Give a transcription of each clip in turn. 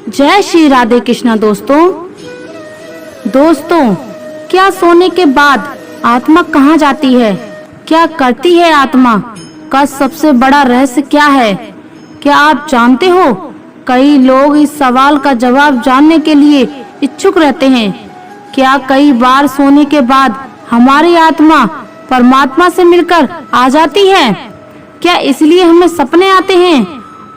जय श्री राधे कृष्णा। दोस्तों, क्या सोने के बाद आत्मा कहाँ जाती है? क्या करती है आत्मा का सबसे बड़ा रहस्य क्या है? क्या आप जानते हो? कई लोग इस सवाल का जवाब जानने के लिए इच्छुक रहते हैं। क्या कई बार सोने के बाद हमारी आत्मा परमात्मा से मिलकर आ जाती है? क्या इसलिए हमें सपने आते हैं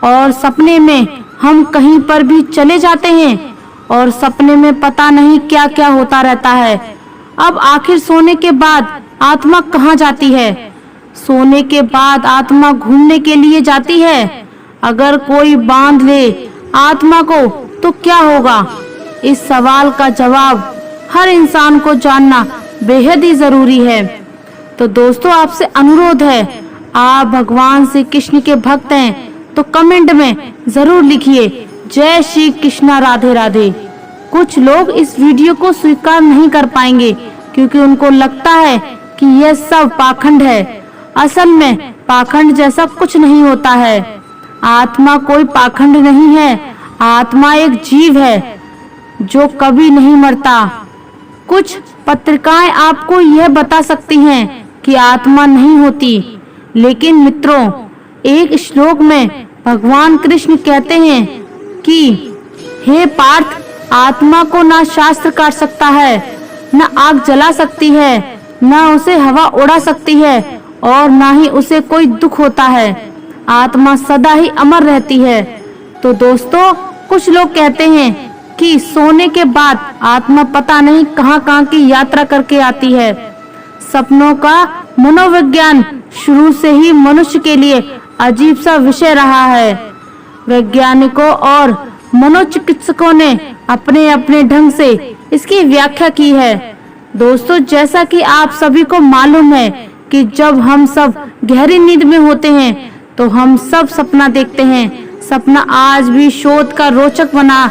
और सपने में हम कहीं पर भी चले जाते हैं और सपने में पता नहीं क्या क्या होता रहता है। अब आखिर सोने के बाद आत्मा कहाँ जाती है? सोने के बाद आत्मा घूमने के लिए जाती है। अगर कोई बांध ले आत्मा को तो क्या होगा? इस सवाल का जवाब हर इंसान को जानना बेहद ही जरूरी है। तो दोस्तों, आपसे अनुरोध है, आप भगवान श्री कृष्ण के भक्त हैं तो कमेंट में जरूर लिखिए जय श्री कृष्णा राधे राधे। कुछ लोग इस वीडियो को स्वीकार नहीं कर पाएंगे क्योंकि उनको लगता है कि यह सब पाखंड है। असल में पाखंड जैसा कुछ नहीं होता है। आत्मा कोई पाखंड नहीं है। आत्मा एक जीव है जो कभी नहीं मरता। कुछ पत्रिकाएं आपको यह बता सकती हैं कि आत्मा नहीं होती, लेकिन मित्रों, एक श्लोक में भगवान कृष्ण कहते हैं कि हे पार्थ, आत्मा को ना शास्त्र काट सकता है, न आग जला सकती है, न उसे हवा उड़ा सकती है और ना ही उसे कोई दुख होता है। आत्मा सदा ही अमर रहती है। तो दोस्तों, कुछ लोग कहते हैं कि सोने के बाद आत्मा पता नहीं कहां-कहां की यात्रा करके आती है। सपनों का मनोविज्ञान शुरू से ही मनुष्य के लिए अजीब सा विषय रहा है। वैज्ञानिकों और मनोचिकित्सकों ने अपने अपने ढंग से इसकी व्याख्या की है। दोस्तों, जैसा कि आप सभी को मालूम है कि जब हम सब गहरी नींद में होते हैं तो हम सब सपना देखते हैं। सपना आज भी शोध का रोचक बना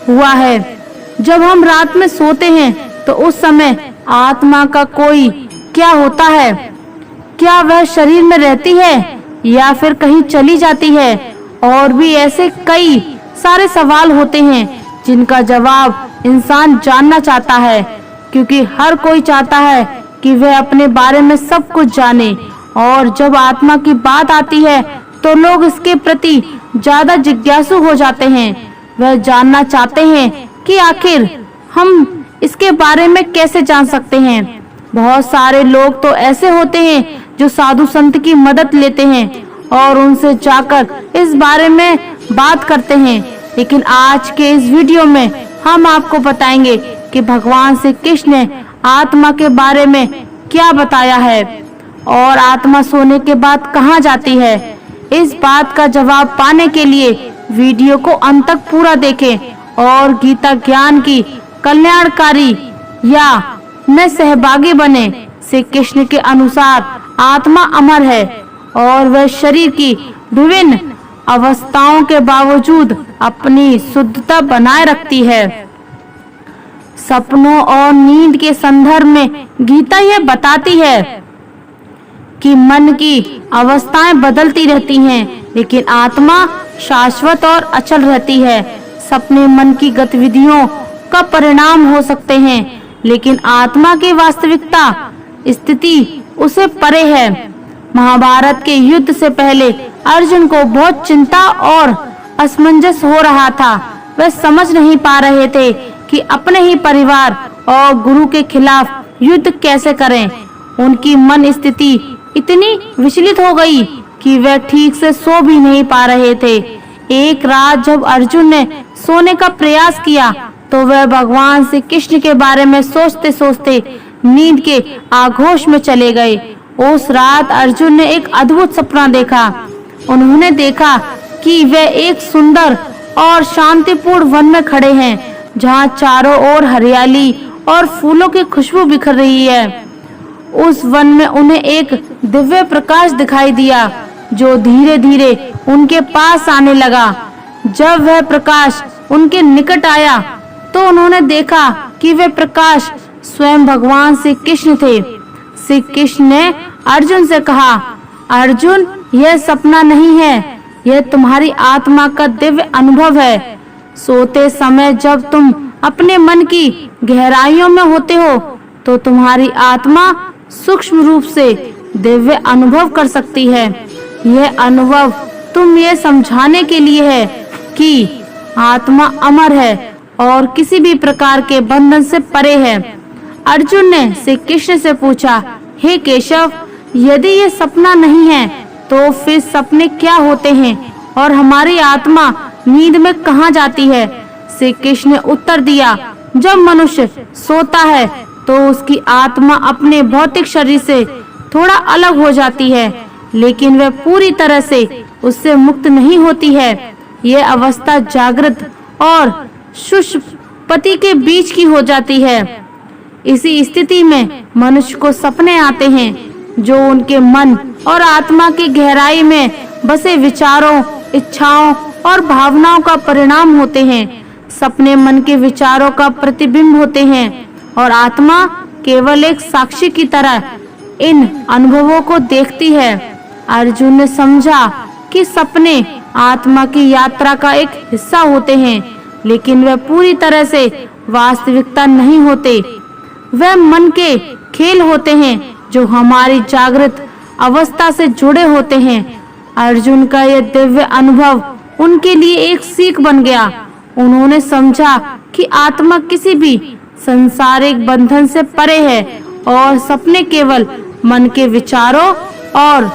हुआ है। जब हम रात में सोते हैं तो उस समय आत्मा का कोई क्या होता है? क्या वह शरीर में रहती है या फिर कहीं चली जाती है? और भी ऐसे कई सारे सवाल होते हैं जिनका जवाब इंसान जानना चाहता है, क्योंकि हर कोई चाहता है कि वह अपने बारे में सब कुछ जाने। और जब आत्मा की बात आती है तो लोग इसके प्रति ज्यादा जिज्ञासु हो जाते हैं। वह जानना चाहते हैं कि आखिर हम इसके बारे में कैसे जान सकते हैं। बहुत सारे लोग तो ऐसे होते हैं जो साधु संत की मदद लेते हैं और उनसे जाकर इस बारे में बात करते हैं। लेकिन आज के इस वीडियो में हम आपको बताएंगे कि भगवान श्री कृष्ण ने आत्मा के बारे में क्या बताया है और आत्मा सोने के बाद कहाँ जाती है। इस बात का जवाब पाने के लिए वीडियो को अंत तक पूरा देखें और गीता ज्ञान की कल्याणकारी या में सहभागी बने। श्री कृष्ण के अनुसार आत्मा अमर है और वह शरीर की विभिन्न अवस्थाओं के बावजूद अपनी शुद्धता बनाए रखती है। सपनों और नींद के संदर्भ में गीता यह बताती है कि मन की अवस्थाएं बदलती रहती हैं, लेकिन आत्मा शाश्वत और अचल रहती है। सपने मन की गतिविधियों का परिणाम हो सकते हैं, लेकिन आत्मा की वास्तविकता स्थिति उसे परे है। महाभारत के युद्ध से पहले अर्जुन को बहुत चिंता और असमंजस हो रहा था। वे समझ नहीं पा रहे थे कि अपने ही परिवार और गुरु के खिलाफ युद्ध कैसे करें। उनकी मन स्थिति इतनी विचलित हो गई कि वे ठीक से सो भी नहीं पा रहे थे। एक रात जब अर्जुन ने सोने का प्रयास किया तो वह भगवान श्री कृष्ण के बारे में सोचते सोचते नींद के आगोश में चले गए। उस रात अर्जुन ने एक अद्भुत सपना देखा। उन्होंने देखा कि वे एक सुंदर और शांतिपूर्ण वन में खड़े हैं, जहाँ चारों ओर हरियाली और फूलों की खुशबू बिखर रही है। उस वन में उन्हें एक दिव्य प्रकाश दिखाई दिया जो धीरे धीरे उनके पास आने लगा। जब वह प्रकाश उनके निकट आया तो उन्होंने देखा कि वह प्रकाश स्वयं भगवान श्री कृष्ण थे। श्री कृष्ण ने अर्जुन से कहा, अर्जुन, यह सपना नहीं है, यह तुम्हारी आत्मा का दिव्य अनुभव है। सोते समय जब तुम अपने मन की गहराइयों में होते हो तो तुम्हारी आत्मा सूक्ष्म रूप से दिव्य अनुभव कर सकती है। यह अनुभव तुम ये समझाने के लिए है कि आत्मा अमर है और किसी भी प्रकार के बंधन से परे है। अर्जुन ने श्री कृष्ण से पूछा, हे केशव, यदि ये सपना नहीं है तो फिर सपने क्या होते हैं और हमारी आत्मा नींद में कहाँ जाती है? श्री कृष्ण ने उत्तर दिया, जब मनुष्य सोता है तो उसकी आत्मा अपने भौतिक शरीर से थोड़ा अलग हो जाती है, लेकिन वह पूरी तरह से उससे मुक्त नहीं होती है। यह अवस्था जागृत और सुषुप्ति के बीच की हो जाती है। इसी स्थिति में मनुष्य को सपने आते हैं जो उनके मन और आत्मा की गहराई में बसे विचारों, इच्छाओं और भावनाओं का परिणाम होते हैं। सपने मन के विचारों का प्रतिबिंब होते हैं और आत्मा केवल एक साक्षी की तरह इन अनुभवों को देखती है। अर्जुन ने समझा कि सपने आत्मा की यात्रा का एक हिस्सा होते हैं, लेकिन वे पूरी तरह से वास्तविकता नहीं होते। वे मन के खेल होते हैं जो हमारी जागृत अवस्था से जुड़े होते हैं। अर्जुन का यह दिव्य अनुभव उनके लिए एक सीख बन गया। उन्होंने समझा कि आत्मा किसी भी सांसारिक बंधन से परे है और सपने केवल मन के विचारों और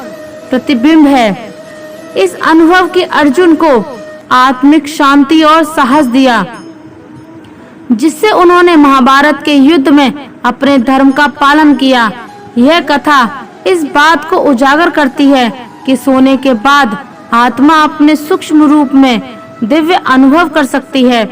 प्रतिबिंब है। इस अनुभव के अर्जुन को आत्मिक शांति और साहस दिया, जिससे उन्होंने महाभारत के युद्ध में अपने धर्म का पालन किया। यह कथा इस बात को उजागर करती है कि सोने के बाद आत्मा अपने सूक्ष्म रूप में दिव्य अनुभव कर सकती है।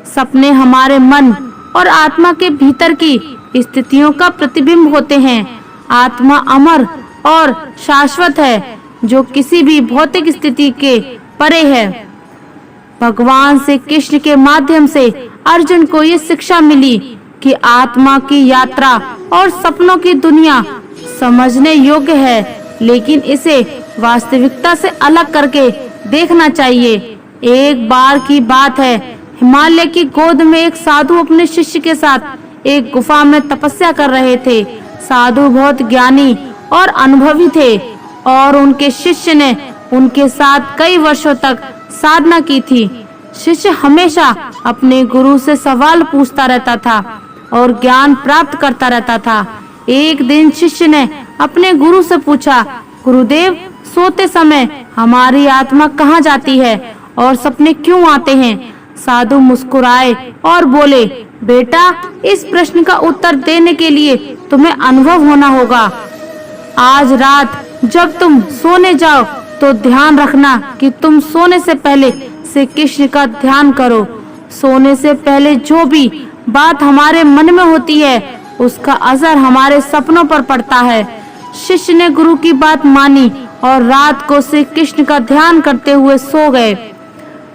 सपने हमारे मन और आत्मा के भीतर की स्थितियों का प्रतिबिंब होते हैं। आत्मा अमर और शाश्वत है, जो किसी भी भौतिक स्थिति के परे है। भगवान श्री कृष्ण के माध्यम से अर्जुन को ये शिक्षा मिली कि आत्मा की यात्रा और सपनों की दुनिया समझने योग्य है, लेकिन इसे वास्तविकता से अलग करके देखना चाहिए। एक बार की बात है, हिमालय की गोद में एक साधु अपने शिष्य के साथ एक गुफा में तपस्या कर रहे थे। साधु बहुत ज्ञानी और अनुभवी थे और उनके शिष्य ने उनके साथ कई वर्षों तक साधना की थी। शिष्य हमेशा अपने गुरु से सवाल पूछता रहता था और ज्ञान प्राप्त करता रहता था। एक दिन शिष्य ने अपने गुरु से पूछा, गुरुदेव, सोते समय हमारी आत्मा कहाँ जाती है और सपने क्यों आते हैं? साधु मुस्कुराए और बोले, बेटा, इस प्रश्न का उत्तर देने के लिए तुम्हें अनुभव होना होगा। आज रात जब तुम सोने जाओ तो ध्यान रखना कि तुम सोने से पहले श्री कृष्ण का ध्यान करो। सोने से पहले जो भी बात हमारे मन में होती है उसका असर हमारे सपनों पर पड़ता है। शिष्य ने गुरु की बात मानी और रात को श्री कृष्ण का ध्यान करते हुए सो गए।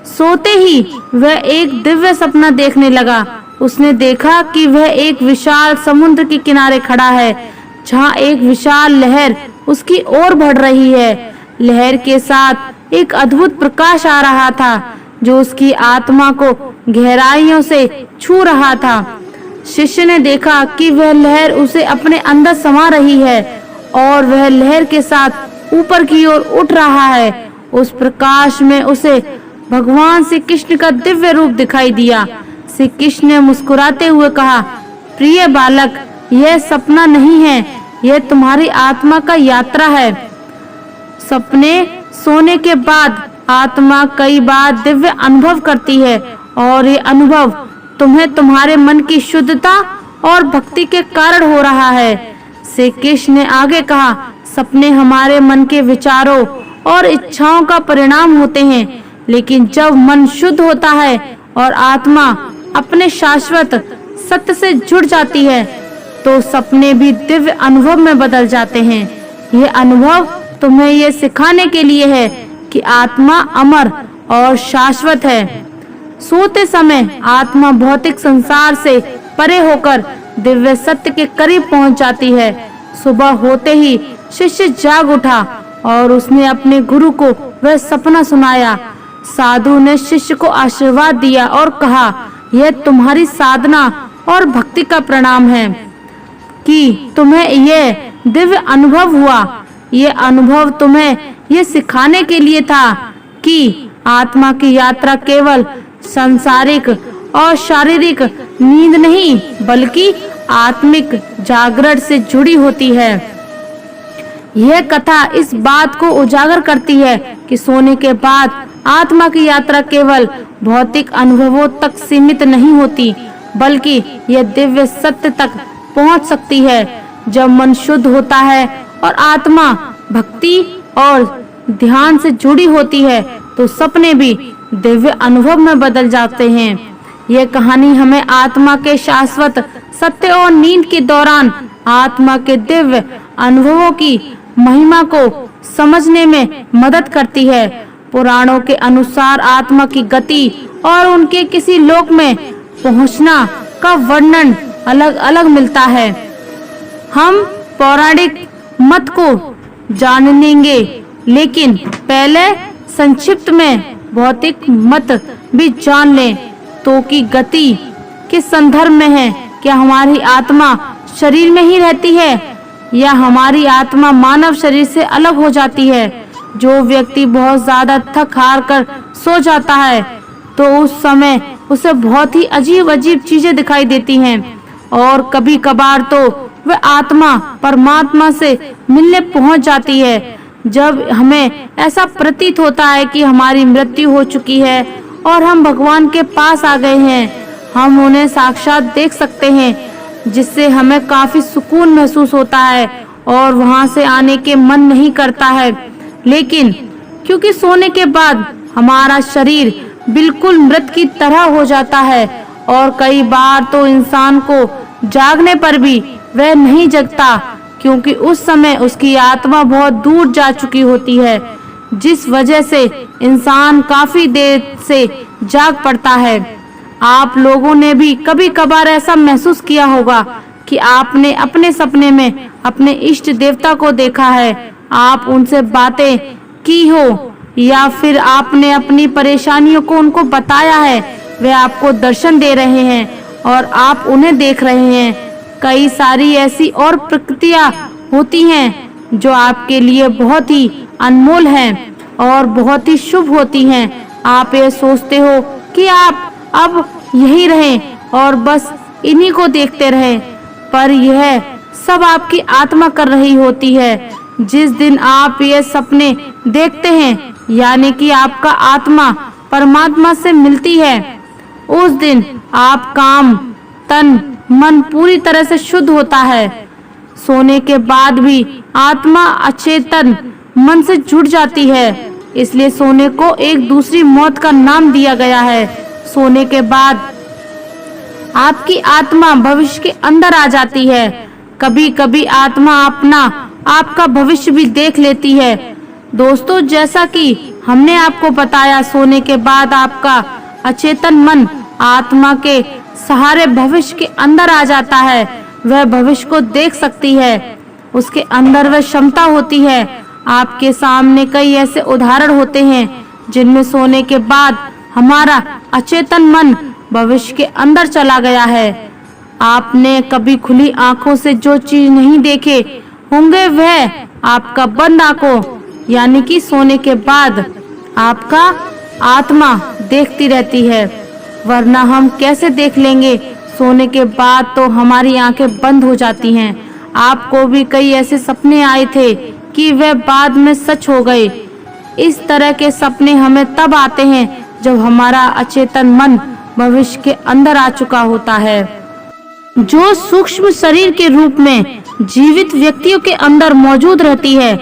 सोते ही वह एक दिव्य सपना देखने लगा। उसने देखा कि वह एक विशाल समुद्र के किनारे खड़ा है, जहाँ एक विशाल लहर उसकी ओर बढ़ रही है। लहर के साथ एक अद्भुत प्रकाश आ रहा था, जो उसकी आत्मा को गहराइयों से छू रहा था। शिष्य ने देखा कि वह लहर उसे अपने अंदर समा रही है और वह लहर के साथ ऊपर की ओर उठ रहा है। उस प्रकाश में उसे भगवान श्री कृष्ण का दिव्य रूप दिखाई दिया। श्री कृष्ण ने मुस्कुराते हुए कहा, प्रिय बालक, यह सपना नहीं है, यह तुम्हारी आत्मा का यात्रा है। सपने सोने के बाद आत्मा कई बार दिव्य अनुभव करती है और ये अनुभव तुम्हें तुम्हारे मन की शुद्धता और भक्ति के कारण हो रहा है। श्री कृष्ण ने आगे कहा, सपने हमारे मन के विचारों और इच्छाओं का परिणाम होते हैं, लेकिन जब मन शुद्ध होता है और आत्मा अपने शाश्वत सत्य से जुड़ जाती है तो सपने भी दिव्य अनुभव में बदल जाते हैं। यह अनुभव तुम्हें यह सिखाने के लिए है कि आत्मा अमर और शाश्वत है। सोते समय आत्मा भौतिक संसार से परे होकर दिव्य सत्य के करीब पहुंच जाती है। सुबह होते ही शिष्य जाग उठा और उसने अपने गुरु को वह सपना सुनाया। साधु ने शिष्य को आशीर्वाद दिया और कहा, यह तुम्हारी साधना और भक्ति का प्रणाम है कि तुम्हें यह दिव्य अनुभव हुआ। ये अनुभव तुम्हें ये सिखाने के लिए था कि आत्मा की यात्रा केवल सांसारिक और शारीरिक नींद नहीं बल्कि आत्मिक जागरण से जुड़ी होती है। यह कथा इस बात को उजागर करती है कि सोने के बाद आत्मा की यात्रा केवल भौतिक अनुभवों तक सीमित नहीं होती, बल्कि यह दिव्य सत्य तक पहुंच सकती है। जब मन शुद्ध होता है और आत्मा भक्ति और ध्यान से जुड़ी होती है तो सपने भी दिव्य अनुभव में बदल जाते हैं। यह कहानी हमें आत्मा के शाश्वत सत्य और नींद के दौरान आत्मा के दिव्य अनुभवों की महिमा को समझने में मदद करती है। पुराणों के अनुसार आत्मा की गति और उनके किसी लोक में पहुंचना का वर्णन अलग-अलग मिलता है। हम पौराणिक मत को जानेंगे, लेकिन पहले संक्षिप्त में भौतिक मत भी जान लें तो कि गति किस संदर्भ में है। क्या हमारी आत्मा शरीर में ही रहती है या हमारी आत्मा मानव शरीर से अलग हो जाती है? जो व्यक्ति बहुत ज्यादा थक हार कर सो जाता है तो उस समय उसे बहुत ही अजीब-अजीब चीजें दिखाई देती हैं और कभी-कभार तो वह आत्मा परमात्मा से मिलने पहुंच जाती है। जब हमें ऐसा प्रतीत होता है कि हमारी मृत्यु हो चुकी है और हम भगवान के पास आ गए हैं, हम उन्हें साक्षात देख सकते हैं, जिससे हमें काफी सुकून महसूस होता है और वहां से आने के मन नहीं करता है। लेकिन क्योंकि सोने के बाद हमारा शरीर बिल्कुल मृत की तरह हो जाता है और कई बार तो इंसान को जागने पर भी वह नहीं जगता, क्योंकि उस समय उसकी आत्मा बहुत दूर जा चुकी होती है, जिस वजह से इंसान काफी देर से जाग पड़ता है। आप लोगों ने भी कभी-कभार ऐसा महसूस किया होगा कि आपने अपने सपने में अपने इष्ट देवता को देखा है, आप उनसे बातें की हो या फिर आपने अपनी परेशानियों को उनको बताया है, वे आपको दर्शन दे रहे हैं और आप उन्हें देख रहे हैं। कई सारी ऐसी और प्रकृतियां होती हैं जो आपके लिए बहुत ही अनमोल हैं और बहुत ही शुभ होती हैं। आप ये सोचते हो कि आप अब यही रहें और बस इन्हीं को देखते रहें, पर यह सब आपकी आत्मा कर रही होती है। जिस दिन आप ये सपने देखते हैं, यानी कि आपका आत्मा परमात्मा से मिलती है, उस दिन आप काम तन मन पूरी तरह से शुद्ध होता है। सोने के बाद भी आत्मा अचेतन मन से जुड़ जाती है, इसलिए सोने को एक दूसरी मौत का नाम दिया गया है। सोने के बाद आपकी आत्मा भविष्य के अंदर आ जाती है। कभी-कभी आत्मा आपका भविष्य भी देख लेती है। दोस्तों, जैसा कि हमने आपको बताया, सोने के बाद आपका अचेतन मन आत्मा के सहारे भविष्य के अंदर आ जाता है। वह भविष्य को देख सकती है, उसके अंदर वह क्षमता होती है। आपके सामने कई ऐसे उदाहरण होते हैं जिनमें सोने के बाद हमारा अचेतन मन भविष्य के अंदर चला गया है। आपने कभी खुली आंखों से जो चीज नहीं देखे होंगे, वह आपका बंद आंखों यानी कि सोने के बाद आपका आत्मा देखती रहती है, वरना हम कैसे देख लेंगे? सोने के बाद तो हमारी आंखें बंद हो जाती हैं। आपको भी कई ऐसे सपने आए थे कि वह बाद में सच हो गए। इस तरह के सपने हमें तब आते हैं जब हमारा अचेतन मन भविष्य के अंदर आ चुका होता है, जो सूक्ष्म शरीर के रूप में जीवित व्यक्तियों के अंदर मौजूद रहती है।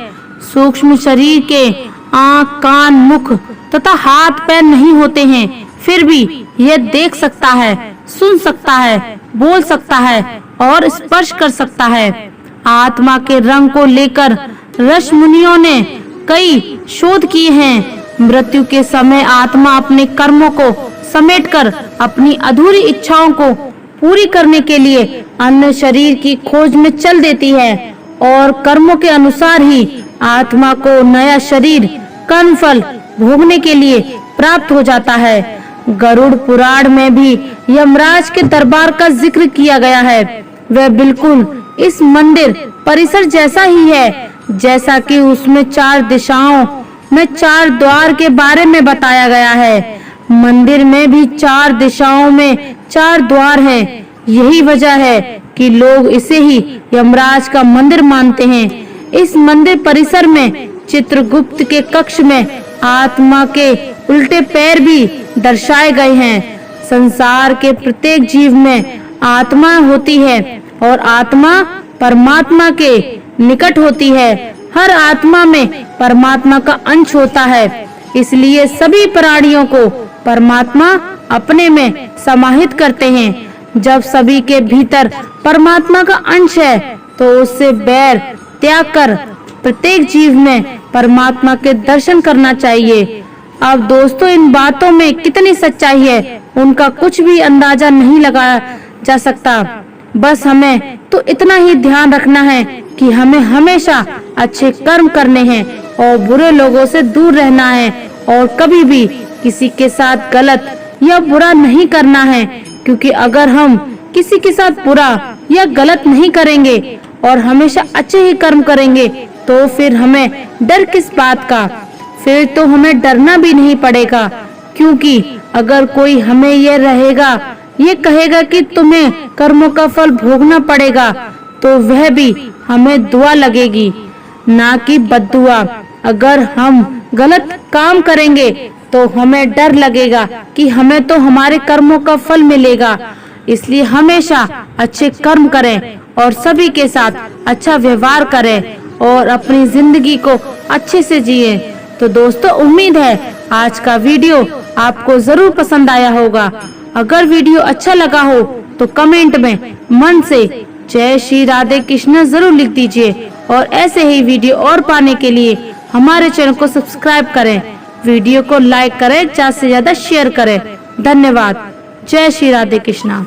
सूक्ष्म शरीर के आँख, कान, मुख तथा हाथ पैर नहीं होते हैं, फिर भी यह देख सकता है, सुन सकता है, बोल सकता है और स्पर्श कर सकता है। आत्मा के रंग को लेकर ऋषि मुनियों ने कई शोध किए हैं। मृत्यु के समय आत्मा अपने कर्मों को समेटकर अपनी अधूरी इच्छाओं को पूरी करने के लिए अन्य शरीर की खोज में चल देती है और कर्मों के अनुसार ही आत्मा को नया शरीर कर्मफल भोगने के लिए प्राप्त हो जाता है। गरुड़ पुराण में भी यमराज के दरबार का जिक्र किया गया है। वह बिल्कुल इस मंदिर परिसर जैसा ही है, जैसा कि उसमें 4 दिशाओं में 4 द्वार के बारे में बताया गया है। मंदिर में भी 4 दिशाओं में 4 द्वार हैं। यही वजह है कि लोग इसे ही यमराज का मंदिर मानते हैं। इस मंदिर परिसर में चित्रगुप्त के कक्ष में आत्मा के उल्टे पैर भी दर्शाए गए हैं। संसार के प्रत्येक जीव में आत्मा होती है और आत्मा परमात्मा के निकट होती है। हर आत्मा में परमात्मा का अंश होता है, इसलिए सभी प्राणियों को परमात्मा अपने में समाहित करते हैं। जब सभी के भीतर परमात्मा का अंश है तो उससे बैर त्याग कर प्रत्येक जीव में परमात्मा के दर्शन करना चाहिए। अब दोस्तों, इन बातों में कितनी सच्चाई है उनका कुछ भी अंदाजा नहीं लगाया जा सकता। बस हमें तो इतना ही ध्यान रखना है कि हमें हमेशा अच्छे कर्म करने हैं और बुरे लोगों से दूर रहना है और कभी भी किसी के साथ गलत या बुरा नहीं करना है, क्योंकि अगर हम किसी के साथ बुरा या गलत नहीं करेंगे और हमेशा अच्छे ही कर्म करेंगे तो फिर हमें डर किस बात का। फिर तो हमें डरना भी नहीं पड़ेगा, क्योंकि अगर कोई हमें ये कहेगा कि तुम्हें कर्मों का फल भोगना पड़ेगा, तो वह भी हमें दुआ लगेगी, ना कि बद्दुआ। अगर हम गलत काम करेंगे तो हमें डर लगेगा कि हमें तो हमारे कर्मों का फल मिलेगा। इसलिए हमेशा अच्छे कर्म करें और सभी के साथ अच्छा व्यवहार करें और अपनी जिंदगी को अच्छे से जिए। तो दोस्तों, उम्मीद है आज का वीडियो आपको जरूर पसंद आया होगा। अगर वीडियो अच्छा लगा हो तो कमेंट में मन से जय श्री राधे कृष्ण जरूर लिख दीजिए और ऐसे ही वीडियो और पाने के लिए हमारे चैनल को सब्सक्राइब करें, वीडियो को लाइक करें, ज्यादा से ज्यादा शेयर करें। धन्यवाद। जय श्री राधे कृष्ण।